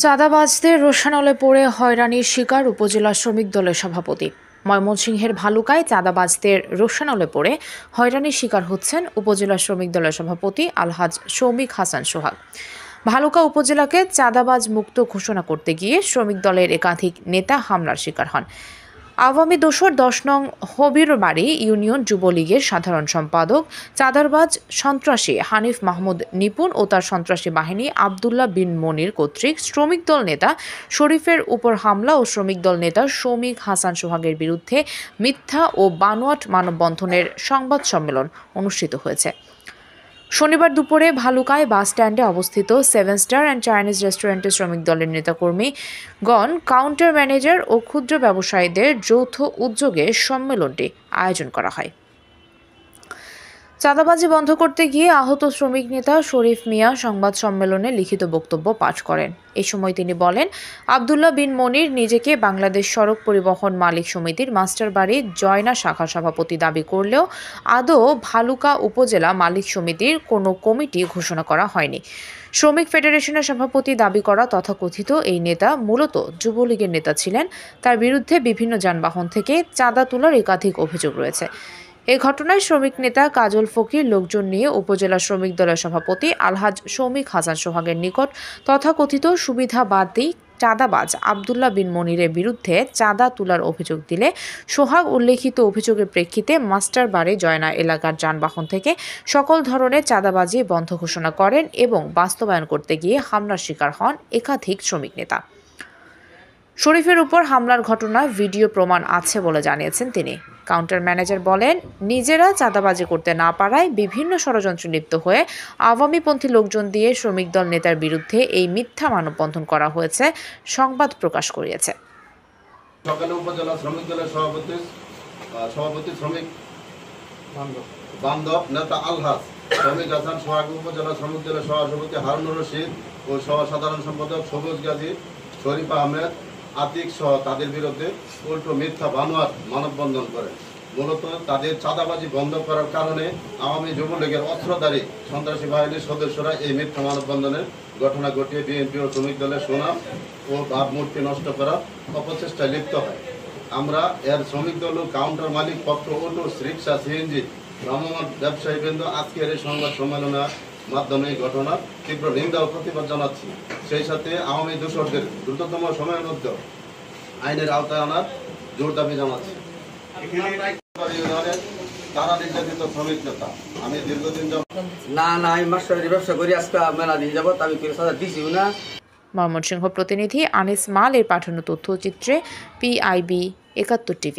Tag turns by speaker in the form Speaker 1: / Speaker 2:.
Speaker 1: চাঁদাবাজদের রোষানলে পড়ে হয়রানির শিকার উপজেলা শ্রমিক দলের সভাপতি। ময়মনসিংহের ভালুকায় চাঁদাবাজদের রোষানলে পড়ে হয়রানির শিকার হচ্ছেন উপজেলা শ্রমিক দলের সভাপতি আলহাজ শৌমিক হাসান সোহাগ। ভালুকা উপজেলাকে চাঁদাবাজ মুক্ত ঘোষণা করতে গিয়ে শ্রমিক দলের একাধিক নেতা হামলার শিকার হন। আওয়ামী দোসর 10 নং হবিরবাড়ি ইউনিয়ন যুবলীগের সাধারণ সম্পাদক চাঁদাবাজ সন্ত্রাসী হানিফ মাহমুদ নিপুণ ও তার সন্ত্রাসী বাহিনী আবদুল্লাহ বিন মনির কর্তৃক শ্রমিক দল নেতা শরীফের উপর হামলা ও শ্রমিক দল নেতা শৌমিক হাসান সোহাগের বিরুদ্ধে মিথ্যা ও বানোয়াট মানববন্ধনের সংবাদ সম্মেলন অনুষ্ঠিত হয়েছে। শনিবার দুপুরে ভালুকায় বাস স্ট্যান্ডে অবস্থিত 7 স্টার অ্যান্ড চাইনিজ রেস্টুরেন্টের শ্রমিক দলের নেতাকর্মীগণ, কাউন্টার ম্যানেজার ও ক্ষুদ্র ব্যবসায়ীদের যৌথ উদ্যোগে সম্মেলনটি আয়োজন করা হয়। চাঁদাবাজি বন্ধ করতে গিয়ে আহত শ্রমিক নেতা শরীফ মিয়া সংবাদ সম্মেলনে লিখিত বক্তব্য পাঠ করেন। এই সময় তিনি বলেন, আবদুল্লাহ বিন মনির নিজেকে বাংলাদেশ সড়ক পরিবহন মালিক সমিতির মাস্টারবাড়ির জয়না শাখার সভাপতি দাবি করলেও আদৌ ভালুকা উপজেলা মালিক সমিতির কোনো কমিটি ঘোষণা করা হয়নি। শ্রমিক ফেডারেশনের সভাপতি দাবি করা তথাকথিত এই নেতা মূলত যুবলীগের নেতা ছিলেন। তার বিরুদ্ধে বিভিন্ন যানবাহন থেকে চাঁদা তোলার একাধিক অভিযোগ রয়েছে। এই ঘটনায় শ্রমিক নেতা কাজল ফকির লোকজন নিয়ে উপজেলা শ্রমিক দলের সভাপতি আলহাজ শৌমিক হাসান সোহাগের নিকট তথাকথিত সুবিধাবাদী চাঁদাবাজ আবদুল্লাহ বিন মনিরের বিরুদ্ধে চাঁদা তোলার অভিযোগ দিলে সোহাগ উল্লেখিত অভিযোগের প্রেক্ষিতে মাস্টারবাড়ি জয়না এলাকার যানবাহন থেকে সকল ধরনের চাঁদাবাজি বন্ধ ঘোষণা করেন এবং বাস্তবায়ন করতে গিয়ে হামলার শিকার হন একাধিক শ্রমিক নেতা। শরীফের উপর হামলার ঘটনার ভিডিও প্রমাণ আছে বলে জানিয়েছেন তিনি। কাউন্টার ম্যানেজার বলেন, নিজেরা চাঁদাবাজি করতে না পারায় বিভিন্ন ষড়যন্ত্রে লিপ্ত হয়ে আওয়ামীপন্থী লোকজন দিয়ে শ্রমিক দল নেতার বিরুদ্ধে এই মিথ্যা মানববন্ধন করা হয়েছে সংবাদ প্রকাশ করিয়েছে।
Speaker 2: সকালে উপজেলা শ্রমিক দলের সভাপতি শ্রমিক বান্ধব নেতা আলহাজ শৌমিক হাসান সোহাগ, উপজেলা শ্রমিক দলের সহসভাপতি হারুনুর রশিদ ও সহ সাধারণ সম্পাদক সবুজ গাজী, শরীফ আহমেদ, আতিক সহ তাদের বিরুদ্ধে উল্টো মিথ্যা বানোয়াট মানববন্ধন করেন। মূলত তাদের চাঁদাবাজি বন্ধ করার কারণে আওয়ামী যুবলীগের অস্ত্রধারী সন্ত্রাসী বাহিনীর সদস্যরা এই মিথ্যা মানববন্ধনের ঘটনা ঘটিয়ে বিএনপি ও শ্রমিক দলের সুনাম ও ভাবমূর্তি নষ্ট করার অপচেষ্টায় লিপ্ত হয়। আমরা এর শ্রমিক দল ও কাউন্টার মালিক পক্ষ, অটো রিক্সা, সিএনজি, ভ্রাম্যমাণ ব্যবসায়ীবৃন্দ আজকের এই সংবাদ সম্মেলনের মাধ্যমে এই ঘটনার তীব্র নিন্দা ও প্রতিবাদ জানাচ্ছি। সেই সাথে আওয়ামী দোসরদের দ্রুততম সময়ের মধ্যে আইনের আওতায় আনার জোর দাবি জানাচ্ছি। তারা নির্যাতিত শ্রমিক নেতা, আমি দীর্ঘদিন
Speaker 3: আমি মাস্টারি ব্যবসা করি, আজকে মেলা দিয়ে যাবো, আমি কিছু সাজা দিছিও না।
Speaker 1: ময়মনসিংহ প্রতিনিধি আনিস মাল এর পাঠানো তথ্যচিত্রে PIB 71 TV।